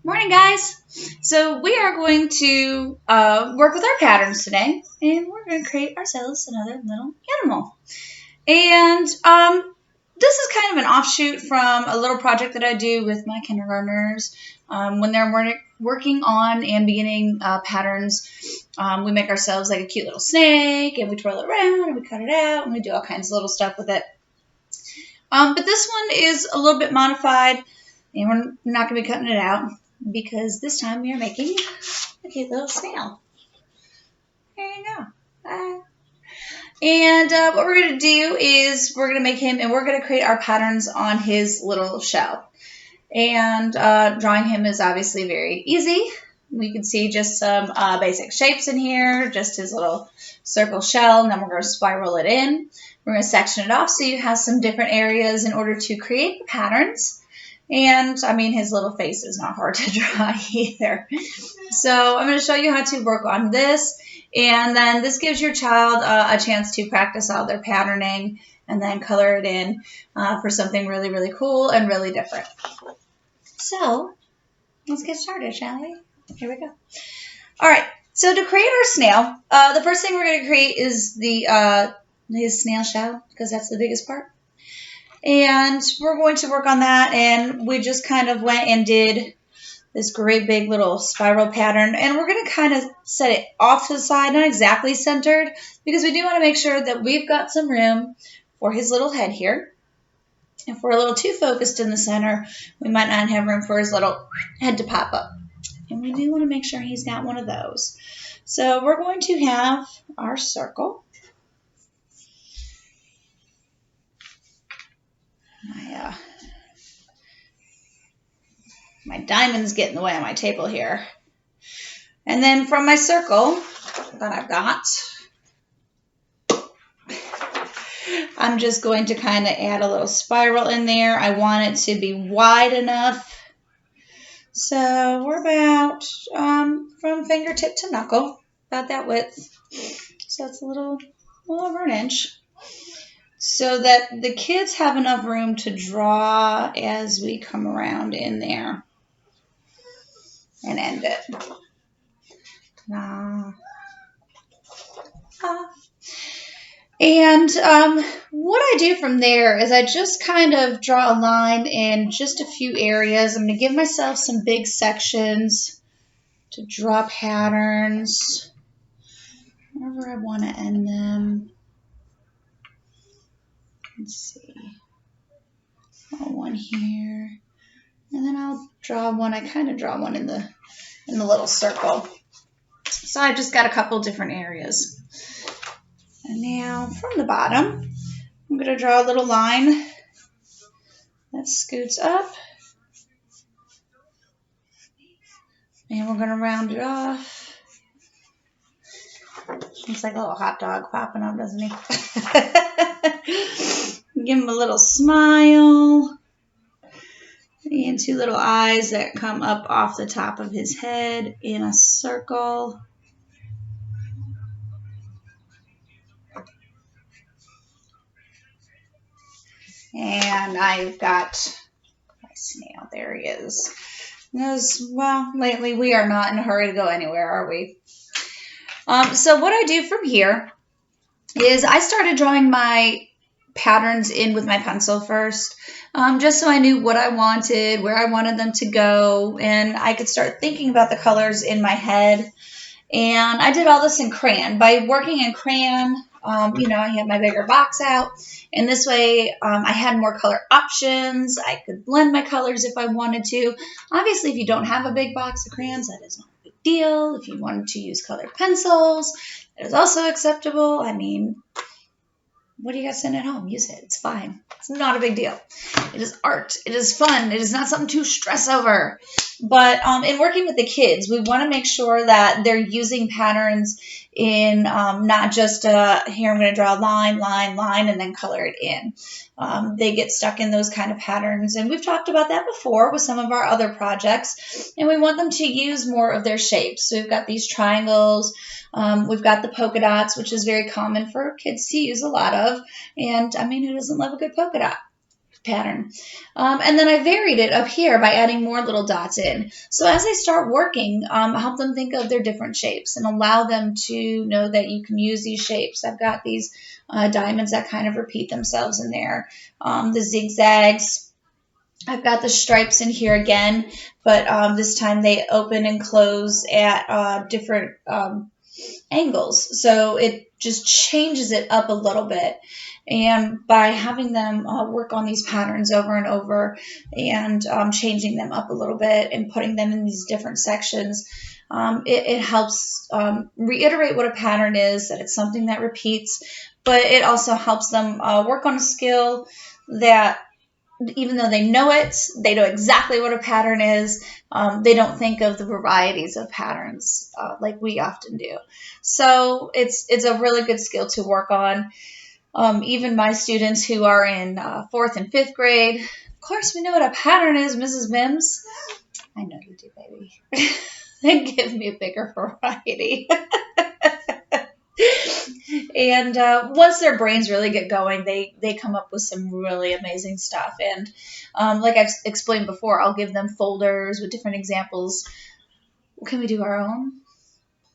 Morning, guys. So we are going to work with our patterns today, and we're going to create ourselves another little animal. And this is kind of an offshoot from a little project that I do with my kindergartners when they're working on and beginning patterns. We make ourselves like a cute little snake, and we twirl it around, and we cut it out, and we do all kinds of little stuff with it. But this one is a little bit modified, and we're not going to be cutting it out because this time we are making a cute little snail. There you go. Bye. And what we're going to do is we're going to make him, and we're going to create our patterns on his little shell. And drawing him is obviously very easy. We can see just some basic shapes in here, just his little circle shell, and then we're going to spiral it in. We're going to section it off so you have some different areas in order to create the patterns. And, I mean, his little face is not hard to draw either. So I'm going to show you how to work on this. And then this gives your child a chance to practice all their patterning and then color it in for something really, really cool and really different. So let's get started, shall we? Here we go. All right. So to create our snail, the first thing we're going to create is his snail shell, because that's the biggest part. And we're going to work on that, and we just kind of went and did this great big little spiral pattern, and we're going to kind of set it off to the side, not exactly centered, because we do want to make sure that we've got some room for his little head here. If we're a little too focused in the center, we might not have room for his little head to pop up. And we do want to make sure he's got one of those. So we're going to have our circle. My diamonds get in the way of my table here. And then from my circle that I've got, I'm just going to kind of add a little spiral in there. I want it to be wide enough. So we're about from fingertip to knuckle, about that width. So it's a little over an inch. So that the kids have enough room to draw as we come around in there and end it. And what I do from there is I just kind of draw a line in just a few areas. I'm going to give myself some big sections to draw patterns wherever I want to end them. Let's see. One here. And then I'll draw one. I kind of draw one in the little circle. So I just got a couple different areas. And now from the bottom, I'm going to draw a little line that scoots up. And we're going to round it off. Looks like a little hot dog popping up, doesn't he? Give him a little smile. And two little eyes that come up off the top of his head in a circle. And I've got my snail. There he is. Well, lately we are not in a hurry to go anywhere, are we? So what I do from here is I started drawing my patterns in with my pencil first, just so I knew what I wanted, where I wanted them to go, and I could start thinking about the colors in my head. And I did all this in crayon. By working in crayon, I had my bigger box out, and this way I had more color options. I could blend my colors if I wanted to. Obviously, if you don't have a big box of crayons, that is not a big deal. If you wanted to use colored pencils, that is also acceptable. I mean, what do you guys sitting at home? Use it. It's fine. It's not a big deal. It is art. It is fun. It is not something to stress over. But in working with the kids, we want to make sure that they're using patterns in not just here I'm going to draw a line, and then color it in. They get stuck in those kind of patterns. And we've talked about that before with some of our other projects. And we want them to use more of their shapes. So we've got these triangles. We've got the polka dots, which is very common for kids to use a lot of. And, I mean, who doesn't love a good polka dot? pattern. And then I varied it up here by adding more little dots in. So as they start working, help them think of their different shapes and allow them to know that you can use these shapes. I've got these diamonds that kind of repeat themselves in there, the zigzags. I've got the stripes in here again, but this time they open and close at different angles. So it just changes it up a little bit. And by having them work on these patterns over and over and changing them up a little bit and putting them in these different sections, it helps reiterate what a pattern is, that it's something that repeats, but it also helps them work on a skill that even though they know it, they know exactly what a pattern is, they don't think of the varieties of patterns like we often do. So it's a really good skill to work on. Even my students who are in 4th and 5th grade, of course we know what a pattern is, Mrs. Mims. I know you do, baby. They give me a bigger variety. And once their brains really get going, they come up with some really amazing stuff. And like I've explained before, I'll give them folders with different examples. Can we do our own?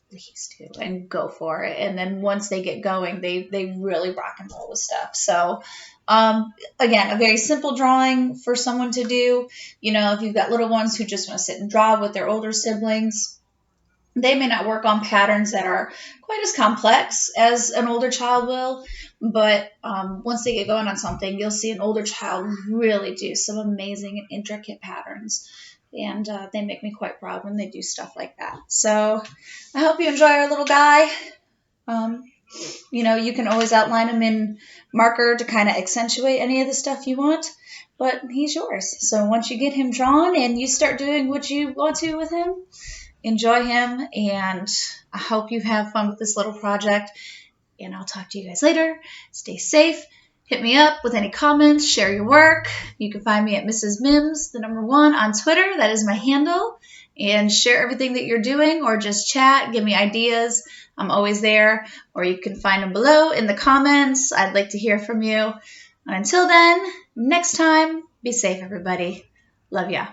Please do, and go for it. And then once they get going, they really rock and roll with stuff. So again, a very simple drawing for someone to do. You know, if you've got little ones who just want to sit and draw with their older siblings, they may not work on patterns that are quite as complex as an older child will, but once they get going on something, you'll see an older child really do some amazing and intricate patterns, and they make me quite proud when they do stuff like that. So I hope you enjoy our little guy. You know, you can always outline him in marker to kind of accentuate any of the stuff you want, but he's yours. So once you get him drawn and you start doing what you want to with him, enjoy him, and I hope you have fun with this little project, and I'll talk to you guys later. Stay safe. Hit me up with any comments. Share your work. You can find me at Mrs. Mims, the number 1 on Twitter. That is my handle. And share everything that you're doing, or just chat. Give me ideas. I'm always there. Or you can find them below in the comments. I'd like to hear from you. And until then, next time, be safe, everybody. Love ya.